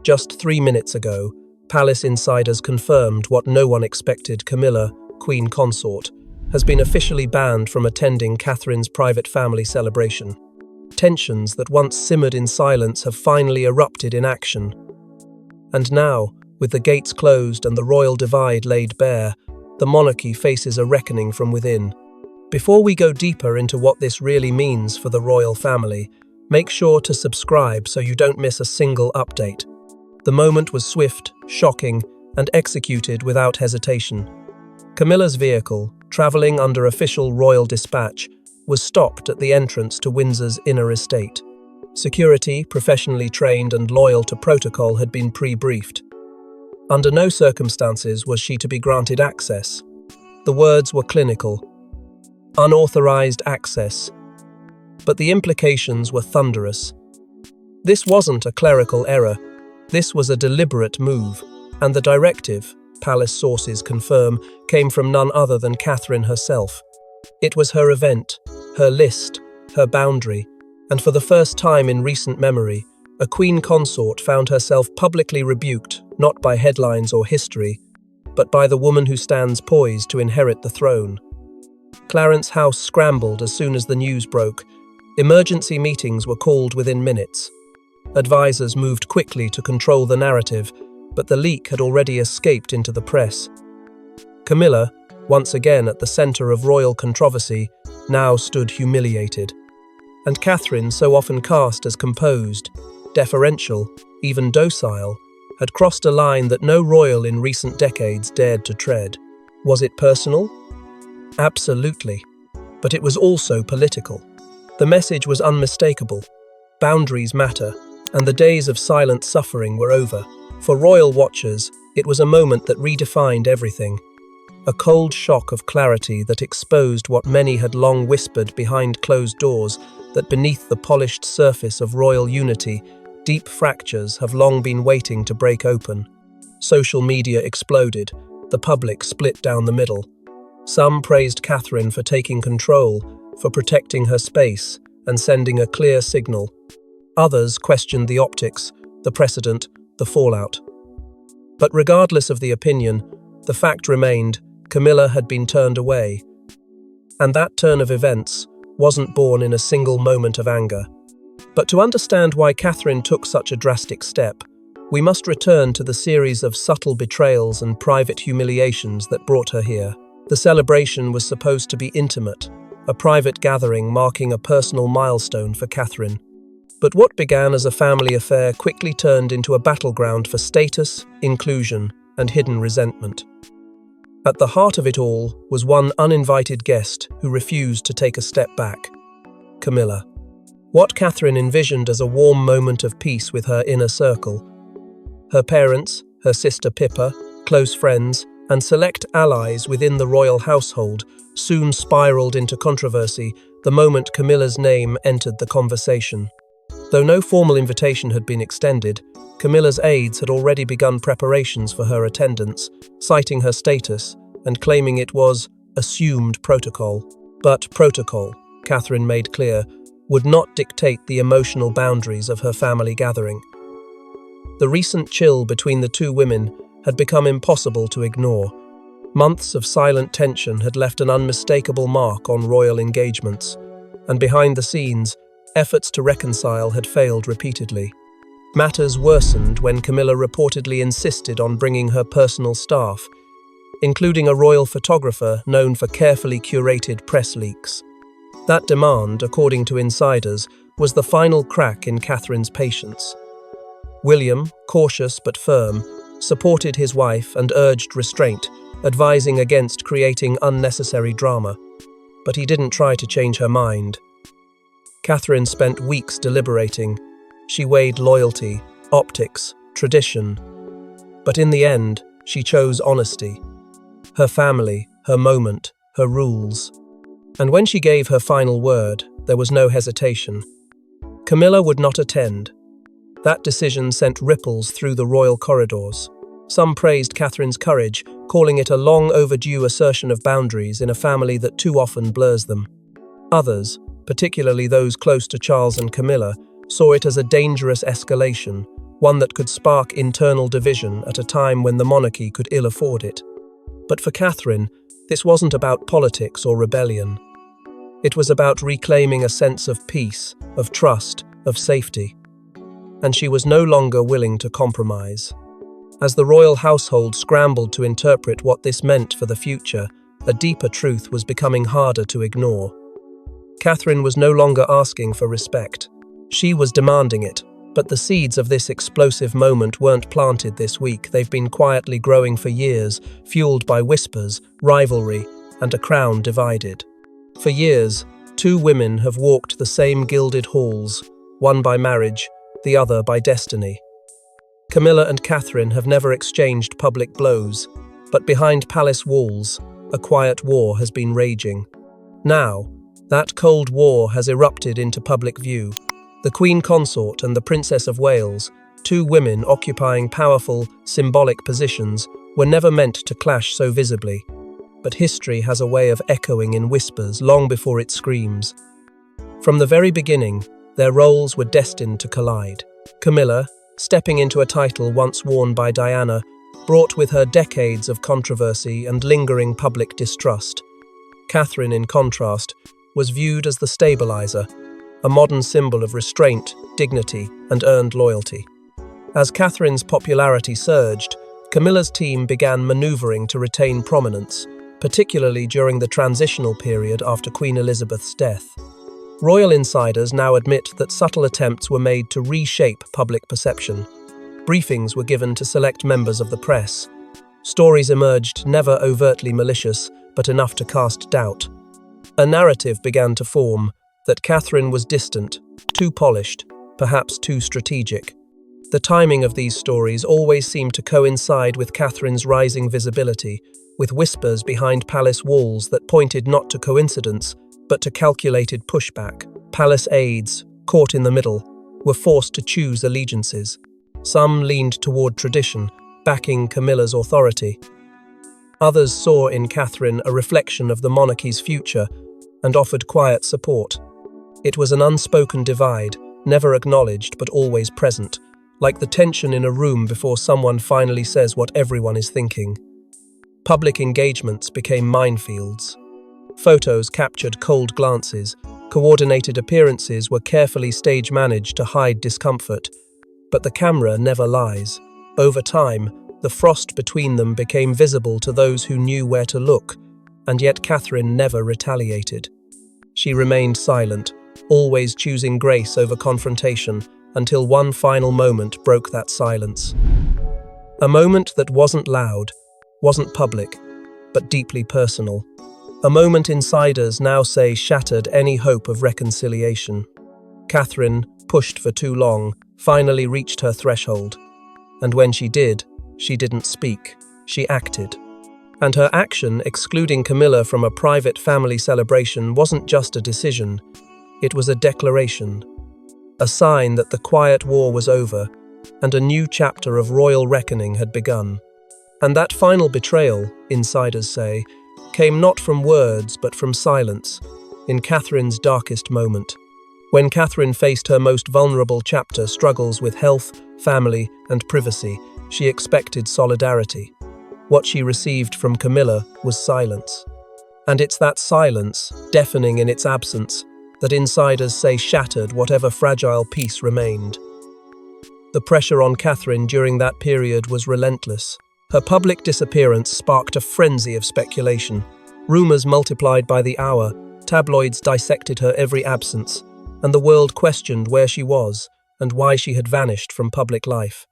Just 3 minutes ago, palace insiders confirmed what no one expected: Camilla, Queen Consort, has been officially banned from attending Catherine's private family celebration. Tensions that once simmered in silence have finally erupted in action. And now, with the gates closed and the royal divide laid bare, the monarchy faces a reckoning from within. Before we go deeper into what this really means for the royal family, make sure to subscribe so you don't miss a single update. The moment was swift, shocking, and executed without hesitation. Camilla's vehicle, travelling under official royal dispatch, was stopped at the entrance to Windsor's inner estate. Security, professionally trained and loyal to protocol, had been pre-briefed. Under no circumstances was she to be granted access. The words were clinical: unauthorized access. But the implications were thunderous. This wasn't a clerical error. This was a deliberate move, and the directive, palace sources confirm, came from none other than Catherine herself. It was her event, her list, her boundary, and for the first time in recent memory, a queen consort found herself publicly rebuked, not by headlines or history, but by the woman who stands poised to inherit the throne. Clarence House scrambled as soon as the news broke. Emergency meetings were called within minutes. Advisors moved quickly to control the narrative, but the leak had already escaped into the press. Camilla, once again at the centre of royal controversy, now stood humiliated. And Catherine, so often cast as composed, deferential, even docile, had crossed a line that no royal in recent decades dared to tread. Was it personal? Absolutely. But it was also political. The message was unmistakable. Boundaries matter, and the days of silent suffering were over. For royal watchers, it was a moment that redefined everything. A cold shock of clarity that exposed what many had long whispered behind closed doors, that beneath the polished surface of royal unity, deep fractures have long been waiting to break open. Social media exploded, the public split down the middle. Some praised Catherine for taking control, for protecting her space and sending a clear signal. Others questioned the optics, the precedent, the fallout. But regardless of the opinion, the fact remained: Camilla had been turned away. And that turn of events wasn't born in a single moment of anger. But to understand why Catherine took such a drastic step, we must return to the series of subtle betrayals and private humiliations that brought her here. The celebration was supposed to be intimate, a private gathering marking a personal milestone for Catherine. But what began as a family affair quickly turned into a battleground for status, inclusion, and hidden resentment. At the heart of it all was one uninvited guest who refused to take a step back: Camilla. What Catherine envisioned as a warm moment of peace with her inner circle. Her parents, her sister Pippa, close friends, and select allies within the royal household soon spiraled into controversy the moment Camilla's name entered the conversation. Though no formal invitation had been extended, Camilla's aides had already begun preparations for her attendance, citing her status and claiming it was assumed protocol. But protocol, Catherine made clear, would not dictate the emotional boundaries of her family gathering. The recent chill between the two women had become impossible to ignore. Months of silent tension had left an unmistakable mark on royal engagements, and behind the scenes, efforts to reconcile had failed repeatedly. Matters worsened when Camilla reportedly insisted on bringing her personal staff, including a royal photographer known for carefully curated press leaks. That demand, according to insiders, was the final crack in Catherine's patience. William, cautious but firm, supported his wife and urged restraint, advising against creating unnecessary drama. But he didn't try to change her mind. Catherine spent weeks deliberating. She weighed loyalty, optics, tradition. But in the end, she chose honesty. Her family, her moment, her rules. And when she gave her final word, there was no hesitation. Camilla would not attend. That decision sent ripples through the royal corridors. Some praised Catherine's courage, calling it a long overdue assertion of boundaries in a family that too often blurs them. Others, particularly those close to Charles and Camilla, saw it as a dangerous escalation, one that could spark internal division at a time when the monarchy could ill afford it. But for Catherine, this wasn't about politics or rebellion. It was about reclaiming a sense of peace, of trust, of safety. And she was no longer willing to compromise. As the royal household scrambled to interpret what this meant for the future, a deeper truth was becoming harder to ignore. Catherine was no longer asking for respect. She was demanding it. But the seeds of this explosive moment weren't planted this week. They've been quietly growing for years, fueled by whispers, rivalry, and a crown divided. For years, two women have walked the same gilded halls, one by marriage, the other by destiny. Camilla and Catherine have never exchanged public blows, but behind palace walls, a quiet war has been raging. Now, that cold war has erupted into public view. The Queen Consort and the Princess of Wales, two women occupying powerful, symbolic positions, were never meant to clash so visibly. But history has a way of echoing in whispers long before it screams. From the very beginning, their roles were destined to collide. Camilla, stepping into a title once worn by Diana, brought with her decades of controversy and lingering public distrust. Catherine, in contrast, was viewed as the stabilizer, a modern symbol of restraint, dignity, and earned loyalty. As Catherine's popularity surged, Camilla's team began maneuvering to retain prominence, particularly during the transitional period after Queen Elizabeth's death. Royal insiders now admit that subtle attempts were made to reshape public perception. Briefings were given to select members of the press. Stories emerged never overtly malicious, but enough to cast doubt. A narrative began to form that Catherine was distant, too polished, perhaps too strategic. The timing of these stories always seemed to coincide with Catherine's rising visibility, with whispers behind palace walls that pointed not to coincidence, but to calculated pushback. Palace aides, caught in the middle, were forced to choose allegiances. Some leaned toward tradition, backing Camilla's authority. Others saw in Catherine a reflection of the monarchy's future and offered quiet support. It was an unspoken divide, never acknowledged but always present, like the tension in a room before someone finally says what everyone is thinking. Public engagements became minefields. Photos captured cold glances, coordinated appearances were carefully stage-managed to hide discomfort. But the camera never lies. Over time, the frost between them became visible to those who knew where to look, and yet Catherine never retaliated. She remained silent, always choosing grace over confrontation, until one final moment broke that silence. A moment that wasn't loud, wasn't public, but deeply personal. A moment insiders now say shattered any hope of reconciliation. Catherine, pushed for too long, finally reached her threshold. And when she did, she didn't speak, she acted. And her action, excluding Camilla from a private family celebration, wasn't just a decision. It was a declaration, a sign that the quiet war was over and a new chapter of royal reckoning had begun. And that final betrayal, insiders say, came not from words but from silence, in Catherine's darkest moment. When Catherine faced her most vulnerable chapter, struggles with health, family, and privacy, she expected solidarity. What she received from Camilla was silence. And it's that silence, deafening in its absence, that insiders say shattered whatever fragile peace remained. The pressure on Catherine during that period was relentless. Her public disappearance sparked a frenzy of speculation. Rumors multiplied by the hour, tabloids dissected her every absence, and the world questioned where she was and why she had vanished from public life.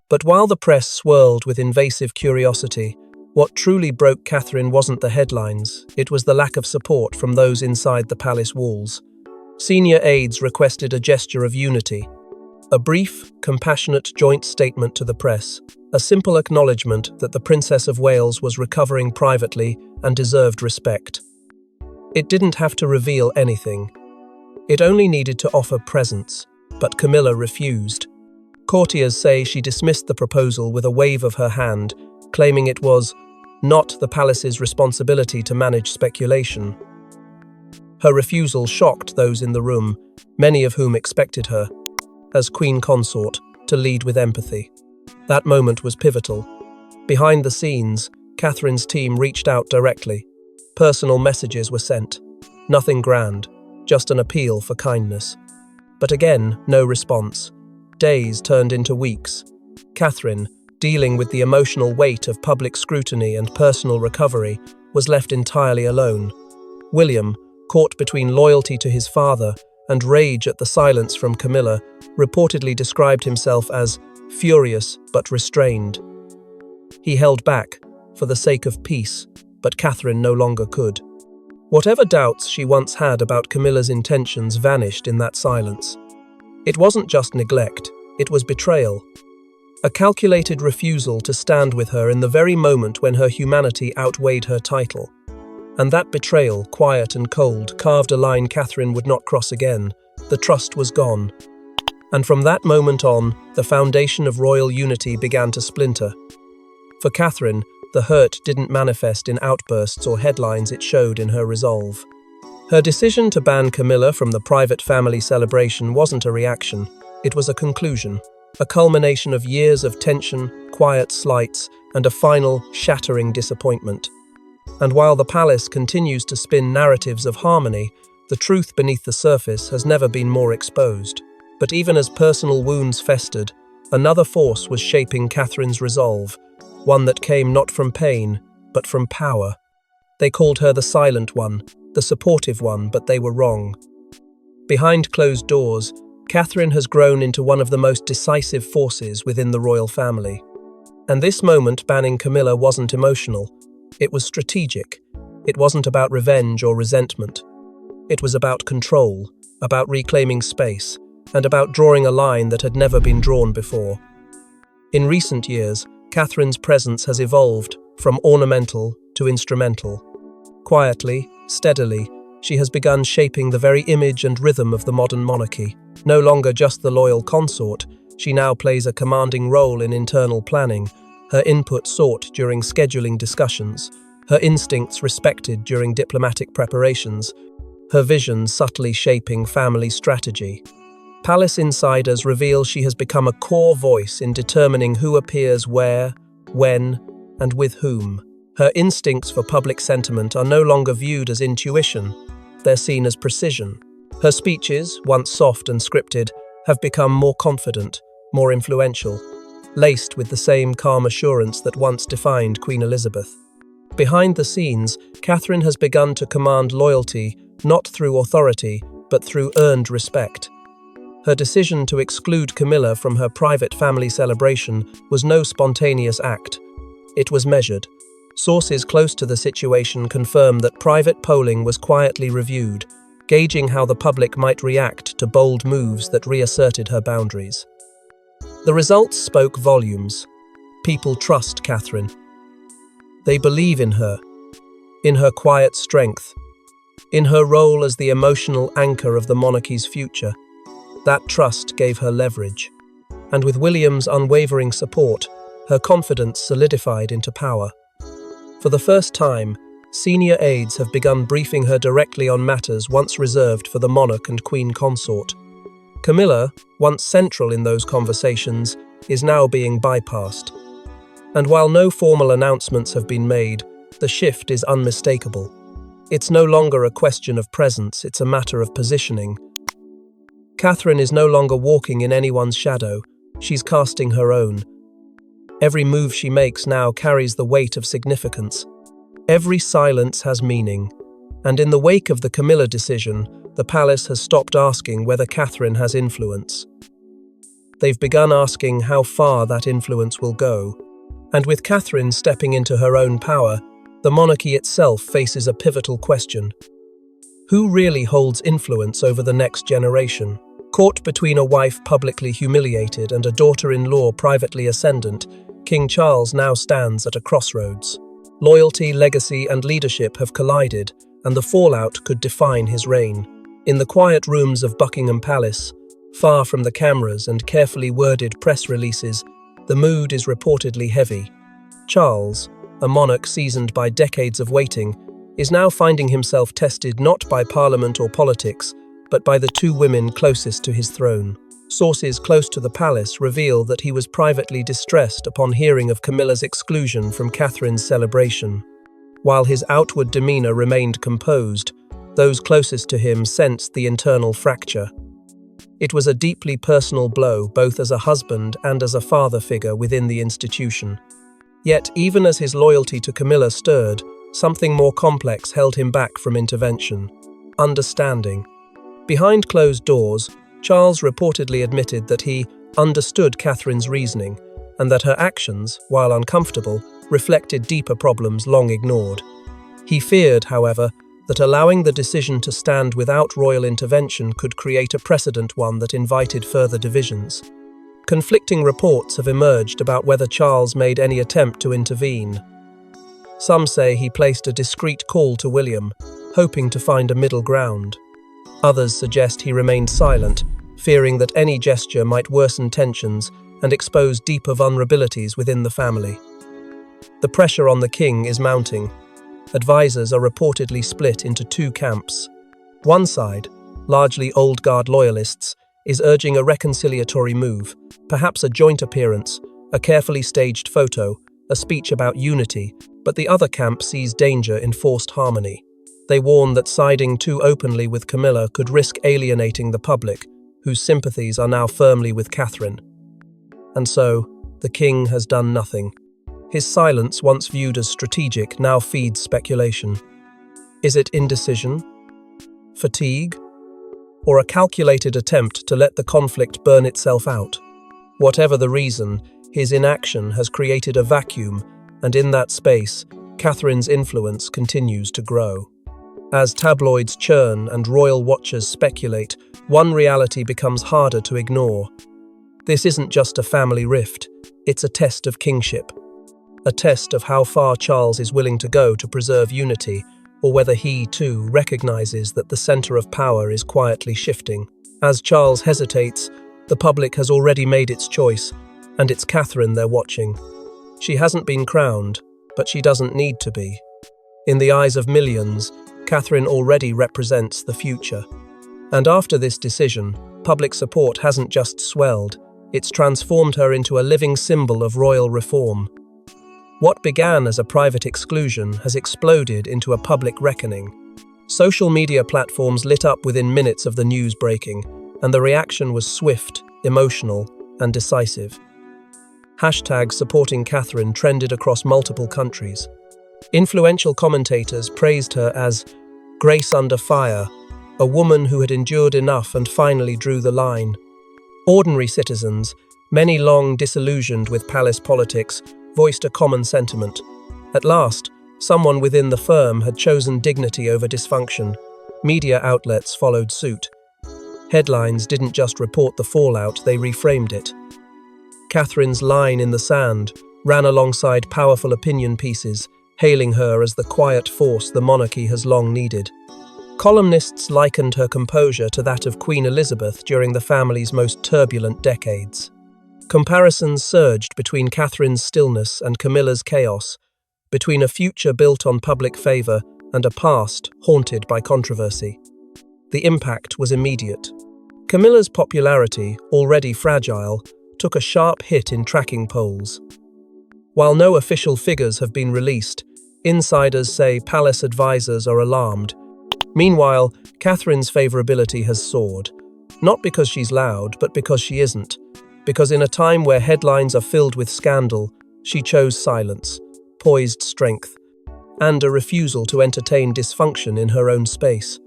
But while the press swirled with invasive curiosity, what truly broke Catherine wasn't the headlines, it was the lack of support from those inside the palace walls. Senior aides requested a gesture of unity, a brief, compassionate joint statement to the press, a simple acknowledgement that the Princess of Wales was recovering privately and deserved respect. It didn't have to reveal anything. It only needed to offer presence, but Camilla refused. Courtiers say she dismissed the proposal with a wave of her hand, claiming it was not the palace's responsibility to manage speculation. Her refusal shocked those in the room, many of whom expected her, as Queen Consort, to to lead with empathy. That moment was pivotal. Behind the scenes, Catherine's team reached out directly. Personal messages were sent. Nothing grand, just an appeal for kindness. But again, no response. Days turned into weeks. Catherine, dealing with the emotional weight of public scrutiny and personal recovery, was left entirely alone. William, caught between loyalty to his father and rage at the silence from Camilla, reportedly described himself as furious but restrained. He held back, for the sake of peace, but Catherine no longer could. Whatever doubts she once had about Camilla's intentions vanished in that silence. It wasn't just neglect, it was betrayal. A calculated refusal to stand with her in the very moment when her humanity outweighed her title. And that betrayal, quiet and cold, carved a line Catherine would not cross again. The trust was gone. And from that moment on, the foundation of royal unity began to splinter. For Catherine, the hurt didn't manifest in outbursts or headlines, it showed in her resolve. Her decision to ban Camilla from the private family celebration wasn't a reaction, it was a conclusion. A culmination of years of tension, quiet slights, and a final, shattering disappointment. And while the palace continues to spin narratives of harmony, the truth beneath the surface has never been more exposed. But even as personal wounds festered, another force was shaping Catherine's resolve, one that came not from pain, but from power. They called her the silent one, the supportive one, but they were wrong. Behind closed doors, Catherine has grown into one of the most decisive forces within the royal family. And this moment banning Camilla wasn't emotional, it was strategic. It wasn't about revenge or resentment. It was about control, about reclaiming space, and about drawing a line that had never been drawn before. In recent years, Catherine's presence has evolved from ornamental to instrumental. Quietly, steadily, she has begun shaping the very image and rhythm of the modern monarchy. No longer just the loyal consort, she now plays a commanding role in internal planning, her input sought during scheduling discussions, her instincts respected during diplomatic preparations, her vision subtly shaping family strategy. Palace insiders reveal she has become a core voice in determining who appears where, when, and with whom. Her instincts for public sentiment are no longer viewed as intuition, they're seen as precision. Her speeches, once soft and scripted, have become more confident, more influential, laced with the same calm assurance that once defined Queen Elizabeth. Behind the scenes, Catherine has begun to command loyalty not through authority, but through earned respect. Her decision to exclude Camilla from her private family celebration was no spontaneous act. It was measured. Sources close to the situation confirm that private polling was quietly reviewed, gauging how the public might react to bold moves that reasserted her boundaries. The results spoke volumes. People trust Catherine. They believe in her quiet strength, in her role as the emotional anchor of the monarchy's future. That trust gave her leverage. And with William's unwavering support, her confidence solidified into power. For the first time, senior aides have begun briefing her directly on matters once reserved for the monarch and queen consort. Camilla, once central in those conversations, is now being bypassed. And while no formal announcements have been made, the shift is unmistakable. It's no longer a question of presence, it's a matter of positioning. Catherine is no longer walking in anyone's shadow, she's casting her own. Every move she makes now carries the weight of significance. Every silence has meaning. And in the wake of the Camilla decision, the palace has stopped asking whether Catherine has influence. They've begun asking how far that influence will go. And with Catherine stepping into her own power, the monarchy itself faces a pivotal question. Who really holds influence over the next generation? Caught between a wife publicly humiliated and a daughter-in-law privately ascendant, King Charles now stands at a crossroads. Loyalty, legacy, and leadership have collided, and the fallout could define his reign. In the quiet rooms of Buckingham Palace, far from the cameras and carefully worded press releases, the mood is reportedly heavy. Charles, a monarch seasoned by decades of waiting, is now finding himself tested not by parliament or politics, but by the two women closest to his throne. Sources close to the palace reveal that he was privately distressed upon hearing of Camilla's exclusion from Catherine's celebration. While his outward demeanor remained composed, those closest to him sensed the internal fracture. It was a deeply personal blow, both as a husband and as a father figure within the institution. Yet, even as his loyalty to Camilla stirred, something more complex held him back from intervention: understanding. Behind closed doors, Charles reportedly admitted that he understood Catherine's reasoning, and that her actions, while uncomfortable, reflected deeper problems long ignored. He feared, however, that allowing the decision to stand without royal intervention could create a precedent, one that invited further divisions. Conflicting reports have emerged about whether Charles made any attempt to intervene. Some say he placed a discreet call to William, hoping to find a middle ground. Others suggest he remained silent, fearing that any gesture might worsen tensions and expose deeper vulnerabilities within the family. The pressure on the king is mounting. Advisors are reportedly split into two camps. One side, largely old guard loyalists, is urging a reconciliatory move, perhaps a joint appearance, a carefully staged photo, a speech about unity, but the other camp sees danger in forced harmony. They warn that siding too openly with Camilla could risk alienating the public, whose sympathies are now firmly with Catherine. And so, the king has done nothing. His silence, once viewed as strategic, now feeds speculation. Is it indecision? Fatigue? Or a calculated attempt to let the conflict burn itself out? Whatever the reason, his inaction has created a vacuum, and in that space, Catherine's influence continues to grow. As tabloids churn and royal watchers speculate, one reality becomes harder to ignore. This isn't just a family rift, it's a test of kingship. A test of how far Charles is willing to go to preserve unity, or whether he, too, recognizes that the center of power is quietly shifting. As Charles hesitates, the public has already made its choice, and it's Catherine they're watching. She hasn't been crowned, but she doesn't need to be. In the eyes of millions, Catherine already represents the future. And after this decision, public support hasn't just swelled, it's transformed her into a living symbol of royal reform. What began as a private exclusion has exploded into a public reckoning. Social media platforms lit up within minutes of the news breaking, and the reaction was swift, emotional, and decisive. Hashtags supporting Catherine trended across multiple countries. Influential commentators praised her as "grace under fire," a woman who had endured enough and finally drew the line. Ordinary citizens, many long disillusioned with palace politics, voiced a common sentiment. At last, someone within the firm had chosen dignity over dysfunction. Media outlets followed suit. Headlines didn't just report the fallout, they reframed it. Catherine's line in the sand ran alongside powerful opinion pieces, hailing her as the quiet force the monarchy has long needed. Columnists likened her composure to that of Queen Elizabeth during the family's most turbulent decades. Comparisons surged between Catherine's stillness and Camilla's chaos, between a future built on public favor and a past haunted by controversy. The impact was immediate. Camilla's popularity, already fragile, took a sharp hit in tracking polls. While no official figures have been released, insiders say palace advisors are alarmed. Meanwhile, Catherine's favorability has soared, not because she's loud, but because she isn't. Because in a time where headlines are filled with scandal, she chose silence, poised strength, and a refusal to entertain dysfunction in her own space.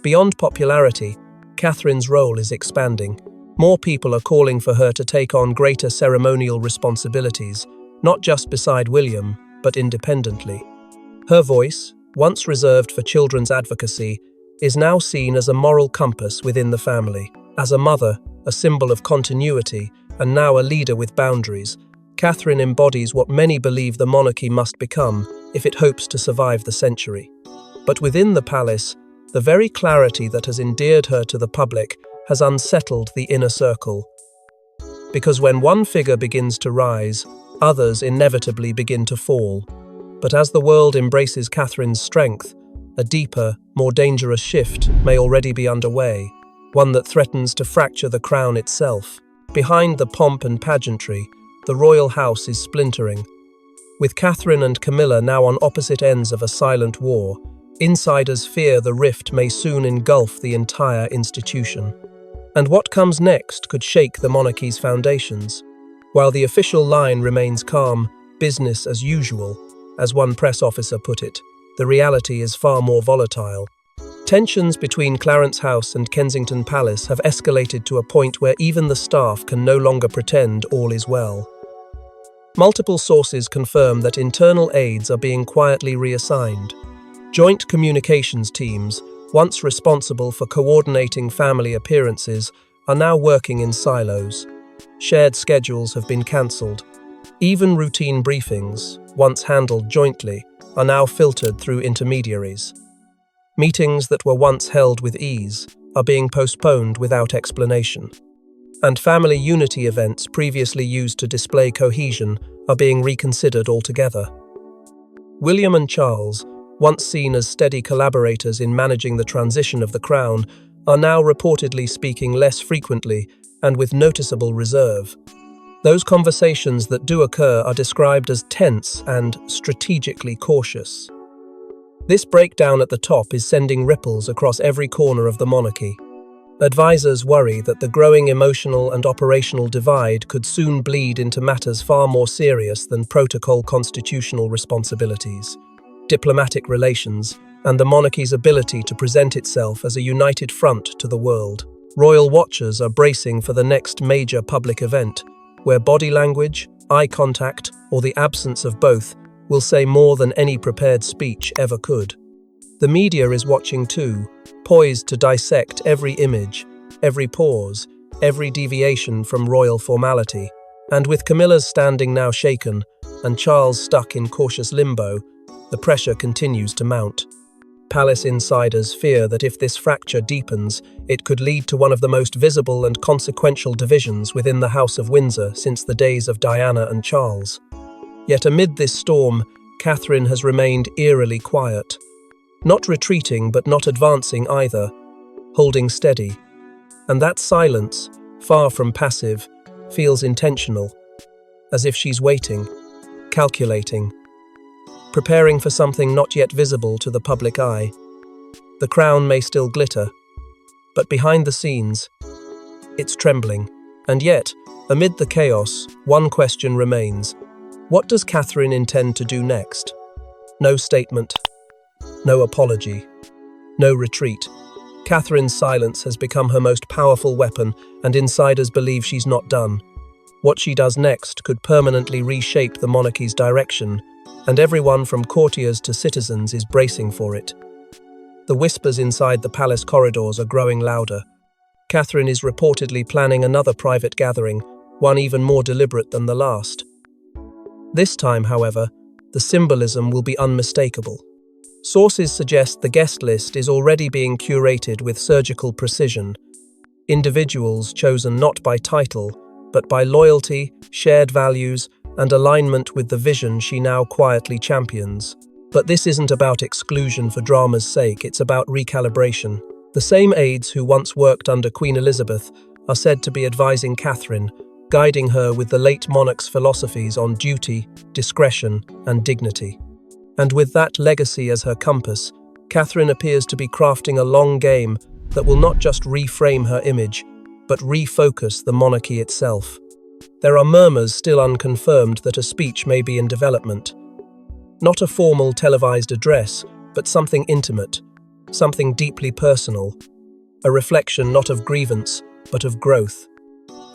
Beyond popularity, Catherine's role is expanding. More people are calling for her to take on greater ceremonial responsibilities, not just beside William, but independently. Her voice, once reserved for children's advocacy, is now seen as a moral compass within the family. As a mother, a symbol of continuity, and now a leader with boundaries, Catherine embodies what many believe the monarchy must become if it hopes to survive the century. But within the palace, the very clarity that has endeared her to the public has unsettled the inner circle. Because when one figure begins to rise, others inevitably begin to fall. But as the world embraces Catherine's strength, a deeper, more dangerous shift may already be underway. one that threatens to fracture the crown itself. Behind the pomp and pageantry, the royal house is splintering. With Catherine and Camilla now on opposite ends of a silent war, insiders fear the rift may soon engulf the entire institution. And what comes next could shake the monarchy's foundations. While the official line remains calm, business as usual, as one press officer put it, the reality is far more volatile. Tensions between Clarence House and Kensington Palace have escalated to a point where even the staff can no longer pretend all is well. Multiple sources confirm that internal aides are being quietly reassigned. Joint communications teams, once responsible for coordinating family appearances, are now working in silos. Shared schedules have been cancelled. Even routine briefings, once handled jointly, are now filtered through intermediaries. Meetings that were once held with ease are being postponed without explanation. And family unity events previously used to display cohesion are being reconsidered altogether. William and Charles, once seen as steady collaborators in managing the transition of the crown, are now reportedly speaking less frequently and with noticeable reserve. Those conversations that do occur are described as tense and strategically cautious. This breakdown at the top is sending ripples across every corner of the monarchy. Advisors worry that the growing emotional and operational divide could soon bleed into matters far more serious than protocol constitutional responsibilities, diplomatic relations, and the monarchy's ability to present itself as a united front to the world. Royal watchers are bracing for the next major public event, where body language, eye contact, or the absence of both will say more than any prepared speech ever could. The media is watching too, poised to dissect every image, every pause, every deviation from royal formality. And with Camilla's standing now shaken and Charles stuck in cautious limbo, the pressure continues to mount. Palace insiders fear that if this fracture deepens, it could lead to one of the most visible and consequential divisions within the House of Windsor since the days of Diana and Charles. Yet amid this storm, Catherine has remained eerily quiet. Not retreating, but not advancing either, holding steady. And that silence, far from passive, feels intentional, as if she's waiting, calculating, preparing for something not yet visible to the public eye. The crown may still glitter, but behind the scenes, it's trembling. And yet, amid the chaos, one question remains. What does Catherine intend to do next? No statement. No apology. No retreat. Catherine's silence has become her most powerful weapon, and insiders believe she's not done. What she does next could permanently reshape the monarchy's direction, and everyone from courtiers to citizens is bracing for it. The whispers inside the palace corridors are growing louder. Catherine is reportedly planning another private gathering, one even more deliberate than the last. This time, however, the symbolism will be unmistakable. Sources suggest the guest list is already being curated with surgical precision. Individuals chosen not by title, but by loyalty, shared values, and alignment with the vision she now quietly champions. But this isn't about exclusion for drama's sake, it's about recalibration. The same aides who once worked under Queen Elizabeth are said to be advising Catherine, guiding her with the late monarch's philosophies on duty, discretion, and dignity. And with that legacy as her compass, Catherine appears to be crafting a long game that will not just reframe her image, but refocus the monarchy itself. There are murmurs still unconfirmed that a speech may be in development. Not a formal televised address, but something intimate, something deeply personal, a reflection not of grievance, but of growth.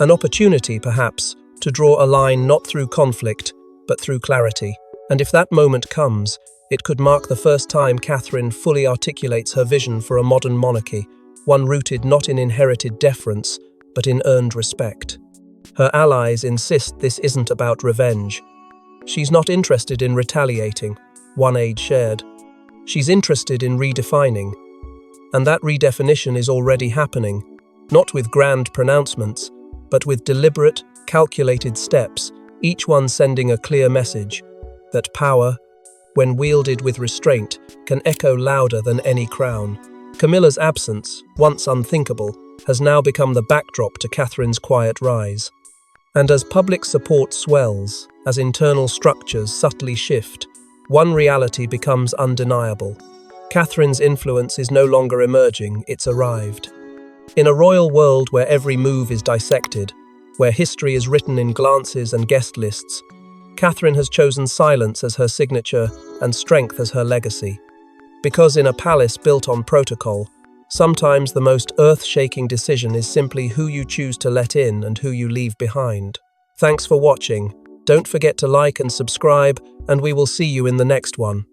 An opportunity, perhaps, to draw a line not through conflict, but through clarity. And if that moment comes, it could mark the first time Catherine fully articulates her vision for a modern monarchy, one rooted not in inherited deference, but in earned respect. Her allies insist this isn't about revenge. She's not interested in retaliating, one aide shared. She's interested in redefining. And that redefinition is already happening, not with grand pronouncements, but with deliberate, calculated steps, each one sending a clear message that power, when wielded with restraint, can echo louder than any crown. Camilla's absence, once unthinkable, has now become the backdrop to Catherine's quiet rise. And as public support swells, as internal structures subtly shift, one reality becomes undeniable. Catherine's influence is no longer emerging, it's arrived. In a royal world where every move is dissected, where history is written in glances and guest lists, Catherine has chosen silence as her signature and strength as her legacy. Because in a palace built on protocol, sometimes the most earth-shaking decision is simply who you choose to let in and who you leave behind. Thanks for watching. Don't forget to like and subscribe, and we will see you in the next one.